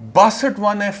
62(1)(f)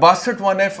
62(1)(f)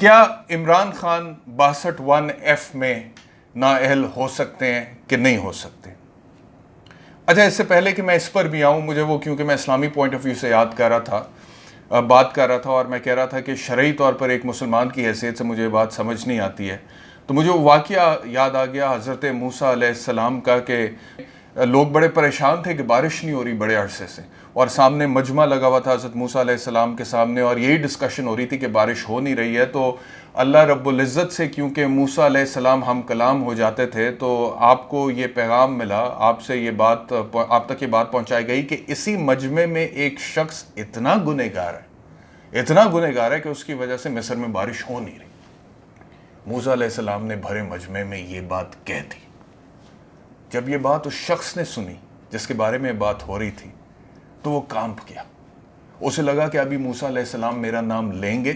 کیا Imran Khan 62(1)(f) میں نااہل ہو سکتے ہیں کہ نہیں ہو سکتے؟ اچھا، اس سے پہلے کہ میں اس پر بھی آؤں، مجھے وہ کیونکہ میں اسلامی پوائنٹ آف ویو سے بات کر رہا تھا اور میں کہہ رہا تھا کہ شرعی طور پر ایک مسلمان کی حیثیت سے مجھے یہ بات سمجھ نہیں آتی ہے، تو مجھے وہ واقعہ یاد آ گیا حضرت موسیٰ علیہ السلام کا کہ لوگ بڑے پریشان تھے کہ بارش نہیں ہو رہی بڑے عرصے سے، اور سامنے مجمع لگا ہوا تھا حضرت موسیٰ علیہ السلام کے سامنے، اور یہی ڈسکشن ہو رہی تھی کہ بارش ہو نہیں رہی ہے۔ تو اللہ رب العزت سے کیونکہ موسیٰ علیہ السلام ہم کلام ہو جاتے تھے، تو آپ کو یہ پیغام ملا، آپ تک یہ بات پہنچائی گئی کہ اسی مجمع میں ایک شخص اتنا گنہگار ہے کہ اس کی وجہ سے مصر میں بارش ہو نہیں رہی۔ موسیٰ علیہ السلام نے بھرے مجمع میں یہ بات کہہ دی۔ جب یہ بات اس شخص نے سنی جس کے بارے میں بات ہو رہی تھی تو وہ کانپ گیا، اسے لگا کہ ابھی موسیٰ علیہ السلام میرا نام لیں گے،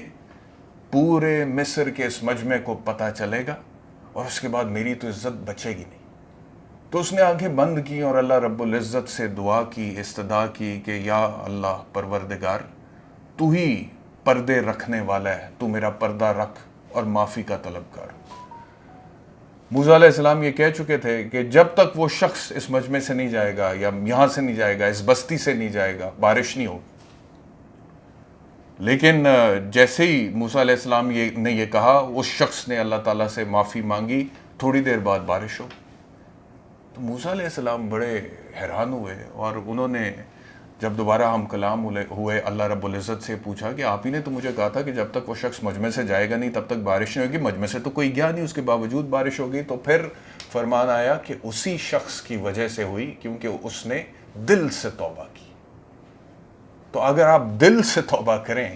پورے مصر کے اس مجمع کو پتہ چلے گا اور اس کے بعد میری تو عزت بچے گی نہیں۔ تو اس نے آنکھیں بند کی اور اللہ رب العزت سے دعا کی، استدعا کی کہ یا اللہ پروردگار، تو ہی پردے رکھنے والا ہے، تو میرا پردہ رکھ اور معافی کا طلبگار۔ موسیٰ علیہ السلام یہ کہہ چکے تھے کہ جب تک وہ شخص اس مجمع سے نہیں جائے گا یا یہاں سے نہیں جائے گا، اس بستی سے نہیں جائے گا، بارش نہیں ہوگی۔ لیکن جیسے ہی موسیٰ علیہ السلام نے یہ کہا، اس شخص نے اللہ تعالیٰ سے معافی مانگی، تھوڑی دیر بعد بارش ہو۔ تو موسیٰ علیہ السلام بڑے حیران ہوئے، اور انہوں نے جب دوبارہ ہم کلام ہوئے اللہ رب العزت سے پوچھا کہ آپ ہی نے تو مجھے کہا تھا کہ جب تک وہ شخص مجمع سے جائے گا نہیں تب تک بارش نہیں ہوگی، مجمع سے تو کوئی گیا نہیں، اس کے باوجود بارش ہوگی۔ تو پھر فرمان آیا کہ اسی شخص کی وجہ سے ہوئی کیونکہ اس نے دل سے توبہ کی۔ تو اگر آپ دل سے توبہ کریں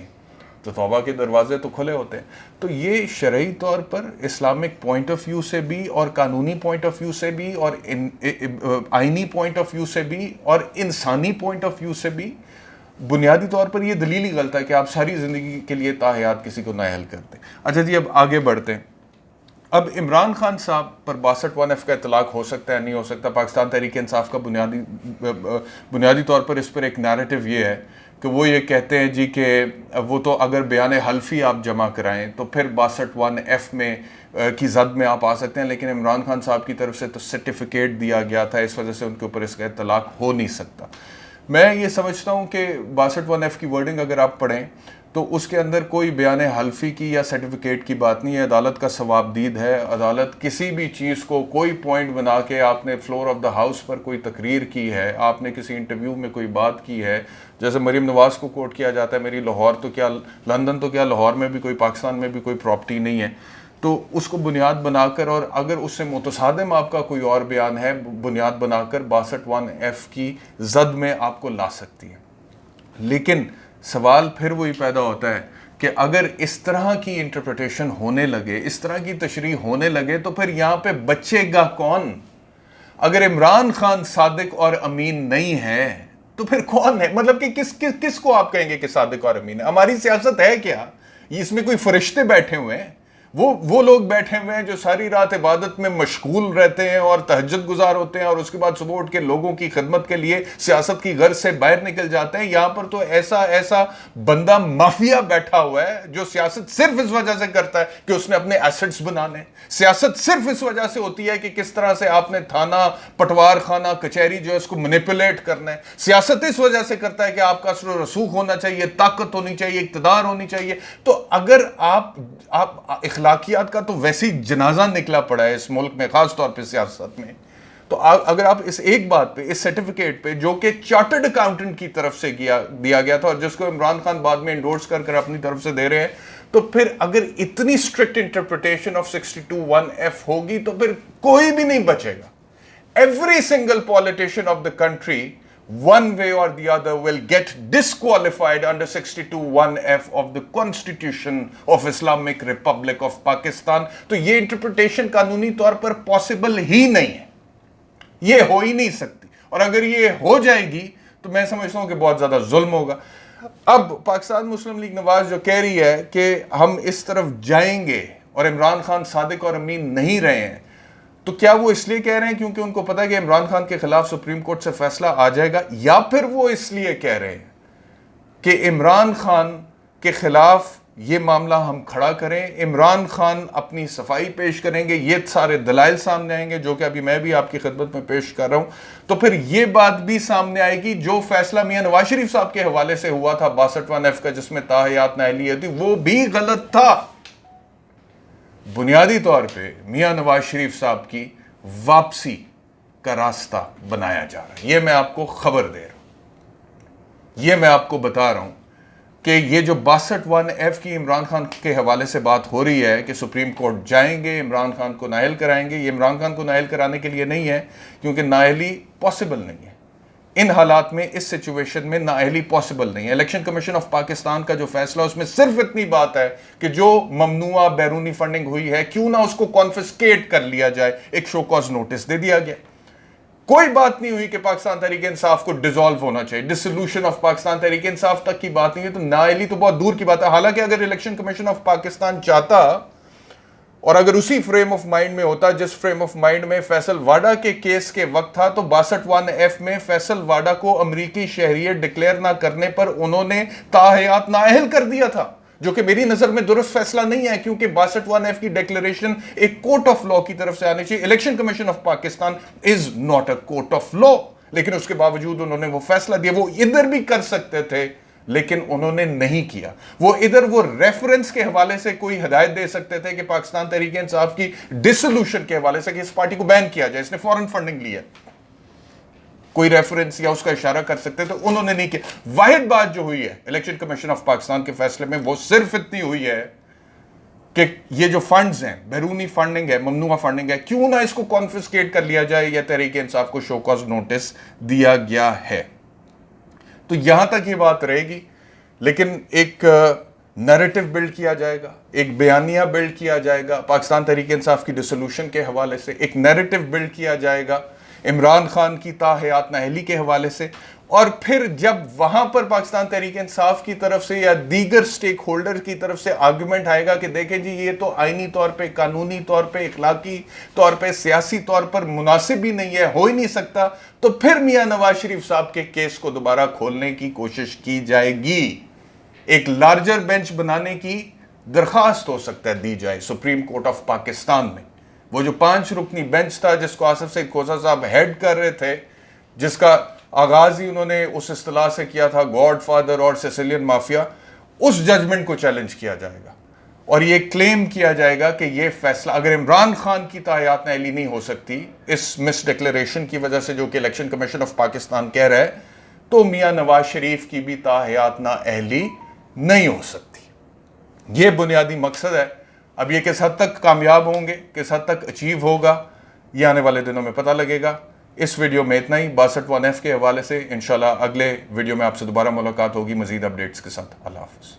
تو توبہ کے دروازے تو کھلے ہوتے ہیں۔ تو یہ شرعی طور پر اسلامک پوائنٹ آف ویو سے بھی اور قانونی پوائنٹ آف ویو سے بھی اور آئینی پوائنٹ آف ویو سے بھی اور انسانی پوائنٹ آف ویو سے بھی بنیادی طور پر یہ دلیل ہی غلط ہے کہ آپ ساری زندگی کے لیے تاحیات کسی کو نااہل کرتے ہیں۔ اچھا جی، اب آگے بڑھتے ہیں۔ اب عمران خان صاحب پر 62(1)(f) کا اطلاق ہو سکتا ہے نہیں ہو سکتا؟ پاکستان تحریک انصاف کا بنیادی طور پر اس پر ایک نیریٹو یہ ہے کہ وہ یہ کہتے ہیں جی کہ وہ تو اگر بیان حلفی آپ جمع کرائیں تو پھر 62(1)(f) میں کی زد میں آپ آ سکتے ہیں، لیکن عمران خان صاحب کی طرف سے تو سرٹیفکیٹ دیا گیا تھا، اس وجہ سے ان کے اوپر اس کا اطلاق ہو نہیں سکتا۔ میں یہ سمجھتا ہوں کہ 62(1)(f) کی ورڈنگ اگر آپ پڑھیں تو اس کے اندر کوئی بیان حلفی کی یا سرٹیفکیٹ کی بات نہیں ہے۔ عدالت کا ثواب دید ہے، عدالت کسی بھی چیز کو کوئی پوائنٹ بنا کے، آپ نے فلور آف دا ہاؤس پر کوئی تقریر کی ہے، آپ نے کسی انٹرویو میں کوئی بات کی ہے، جیسے مریم نواز کو کوٹ کیا جاتا ہے، میری لاہور تو کیا لندن تو کیا لاہور میں بھی کوئی، پاکستان میں بھی کوئی پراپرٹی نہیں ہے، تو اس کو بنیاد بنا کر، اور اگر اس سے متصادم آپ کا کوئی اور بیان ہے، بنیاد بنا کر 62(1)(f) کی زد میں آپ کو لا سکتی ہے۔ لیکن سوال پھر وہی پیدا ہوتا ہے کہ اگر اس طرح کی انٹرپریٹیشن ہونے لگے، اس طرح کی تشریح ہونے لگے، تو پھر یہاں پہ بچے گا کون؟ اگر عمران خان صادق اور امین نہیں ہے تو پھر کون ہے؟ مطلب کہ کس کو آپ کہیں گے کہ صادق اور امین ہے؟ ہماری سیاست ہے کیا؟ اس میں کوئی فرشتے بیٹھے ہوئے ہیں؟ وہ لوگ بیٹھے ہوئے ہیں جو ساری رات عبادت میں مشغول رہتے ہیں اور تہجد گزار ہوتے ہیں، اور اس کے بعد صبح اٹھ کے لوگوں کی خدمت کے لیے سیاست کی غرض سے باہر نکل جاتے ہیں۔ یہاں پر تو ایسا بندہ مافیا بیٹھا ہوا ہے جو سیاست صرف اس وجہ سے کرتا ہے کہ اس نے اپنے ایسٹس بنانے، سیاست صرف اس وجہ سے ہوتی ہے کہ کس طرح سے آپ نے تھانہ، پٹوار خانہ، کچہری جو ہے اس کو مینیپولیٹ کرنا ہے، سیاست اس وجہ سے کرتا ہے کہ آپ کا اثر و رسوخ ہونا چاہیے، طاقت ہونی چاہیے، اقتدار ہونی چاہیے۔ تو اگر آپ اخلاقیات کا تو ویسی جنازہ نکلا پڑا ہے اس ملک میں، خاص طور پہ سیاست میں، تو اگر آپ اس ایک بات پہ، اس سرٹیفکیٹ پہ جو کہ چارٹرڈ اکاؤنٹنٹ کی طرف سے دیا گیا تھا اور جس کو عمران خان بعد میں انڈورس کر اپنی طرف سے دے رہے ہیں، تو پھر اگر اتنی اسٹرکٹ انٹرپریٹیشن آف 62(1)(f) ہوگی تو پھر کوئی بھی نہیں بچے گا۔ Every single politician of the country, one way or the other, will get disqualified under 62(1)(f) of the Constitution of Islamic Republic of Pakistan. تو یہ انٹرپریٹیشن قانونی طور پر پاسبل ہی نہیں ہے، یہ ہو ہی نہیں سکتی، اور اگر یہ ہو جائے گی تو میں سمجھتا ہوں کہ بہت زیادہ ظلم ہوگا۔ اب پاکستان مسلم لیگ نواز جو کہہ رہی ہے کہ ہم اس طرف جائیں گے اور عمران خان صادق اور امین نہیں رہے ہیں، تو کیا وہ اس لیے کہہ رہے ہیں کیونکہ ان کو پتا ہے کہ عمران خان کے خلاف سپریم کورٹ سے فیصلہ آ جائے گا، یا پھر وہ اس لیے کہہ رہے ہیں کہ عمران خان کے خلاف یہ معاملہ ہم کھڑا کریں, عمران خان اپنی صفائی پیش کریں گے, یہ سارے دلائل سامنے آئیں گے جو کہ ابھی میں بھی آپ کی خدمت میں پیش کر رہا ہوں, تو پھر یہ بات بھی سامنے آئے گی جو فیصلہ میاں نواز شریف صاحب کے حوالے سے ہوا تھا 62F کا, جس میں تاحیات نااہلی ہوتی, وہ بھی غلط تھا. بنیادی طور پہ میاں نواز شریف صاحب کی واپسی کا راستہ بنایا جا رہا ہے. یہ میں آپ کو خبر دے رہا ہوں, یہ میں آپ کو بتا رہا ہوں کہ یہ جو 62F کی عمران خان کے حوالے سے بات ہو رہی ہے کہ سپریم کورٹ جائیں گے, عمران خان کو نااہل کرائیں گے, یہ عمران خان کو نااہل کرانے کے لیے نہیں ہے, کیونکہ نااہلی پاسبل نہیں ہے. ان حالات میں, اس سچویشن میں نااہلی پاسبل نہیں ہے. الیکشن کمیشن آف پاکستان کا جو فیصلہ, اس میں صرف اتنی بات ہے کہ جو ممنوعہ بیرونی فنڈنگ ہوئی ہے, کیوں نہ اس کو کانفسکیٹ کر لیا جائے, ایک شو کاز نوٹس دے دیا گیا. کوئی بات نہیں ہوئی کہ پاکستان تحریک انصاف کو ڈیزالو ہونا چاہیے, ڈسولوشن آف پاکستان تحریک انصاف تک کی بات نہیں ہے. تو نااہلی تو بہت دور کی بات ہے. حالانکہ اگر الیکشن کمیشن آف پاکستان چاہتا, اور اگر اسی فریم آف مائنڈ میں ہوتا جس فریم آف مائنڈ میں فیصل واڈا کے کیس کے وقت تھا, تو 62F میں فیصل واڈا کو امریکی شہریت ڈکلیئر نہ کرنے پر انہوں نے تاحیات نااہل کر دیا تھا, جو کہ میری نظر میں درست فیصلہ نہیں ہے, کیونکہ 62F کی ڈیکلیریشن ایک کورٹ آف لا کی طرف سے آنی چاہیے. Election commission of Pakistan is not a court of law, لیکن اس کے باوجود انہوں نے وہ فیصلہ دیا. وہ ادھر بھی کر سکتے تھے لیکن انہوں نے نہیں کیا. وہ ادھر وہ ریفرنس کے حوالے سے کوئی ہدایت دے سکتے تھے کہ پاکستان تحریک انصاف کی ڈسولوشن کے حوالے سے کہ اس پارٹی کو بین کیا جائے, اس نے فورن فنڈنگ لی ہے, کوئی ریفرنس یا اس کا اشارہ کر سکتے, تو انہوں نے نہیں کیا. واحد بات جو ہوئی ہے الیکشن کمیشن آف پاکستان کے فیصلے میں, وہ صرف اتنی ہوئی ہے کہ یہ جو فنڈز ہیں, بیرونی فنڈنگ ہے, ممنوعہ فنڈنگ ہے, کیوں نہ اس کو کانفسکیٹ کر لیا جائے, یا تحریک انصاف کو شو کاز نوٹس دیا گیا ہے. تو یہاں تک یہ بات رہے گی, لیکن ایک نیریٹو بلڈ کیا جائے گا, ایک بیانیہ بلڈ کیا جائے گا پاکستان تحریک انصاف کی ڈسولوشن کے حوالے سے, ایک نیریٹو بلڈ کیا جائے گا عمران خان کی تاحیات نااہلی کے حوالے سے. اور پھر جب وہاں پر پاکستان تحریک انصاف کی طرف سے یا دیگر سٹیک ہولڈر کی طرف سے آرگومنٹ آئے گا کہ دیکھیں جی یہ تو آئینی طور پہ, قانونی طور پہ, اخلاقی طور پہ, سیاسی طور پر مناسب ہی نہیں ہے, ہو ہی نہیں سکتا, تو پھر میاں نواز شریف صاحب کے کیس کو دوبارہ کھولنے کی کوشش کی جائے گی. ایک لارجر بینچ بنانے کی درخواست ہو سکتا ہے دی جائے سپریم کورٹ آف پاکستان میں. وہ جو 5 رکنی بینچ تھا جس کو آصف سعید کھوسہ صاحب ہیڈ کر رہے تھے, جس کا آغاز ہی انہوں نے اس اصطلاح سے کیا تھا گاڈ فادر اور سیسیلین مافیا, اس ججمنٹ کو چیلنج کیا جائے گا اور یہ کلیم کیا جائے گا کہ یہ فیصلہ, اگر عمران خان کی تاحیات نااہلی نہیں ہو سکتی اس مس ڈکلیریشن کی وجہ سے جو کہ الیکشن کمیشن آف پاکستان کہہ رہا ہے, تو میاں نواز شریف کی بھی تاحیات نااہلی نہیں ہو سکتی. یہ بنیادی مقصد ہے. اب یہ کس حد تک کامیاب ہوں گے, کس حد تک اچیو ہوگا, یہ آنے والے دنوں میں پتہ لگے گا. اس ویڈیو میں اتنا ہی. 62F کے حوالے سے انشاءاللہ اگلے ویڈیو میں آپ سے دوبارہ ملاقات ہوگی مزید اپڈیٹس کے ساتھ. اللہ حافظ.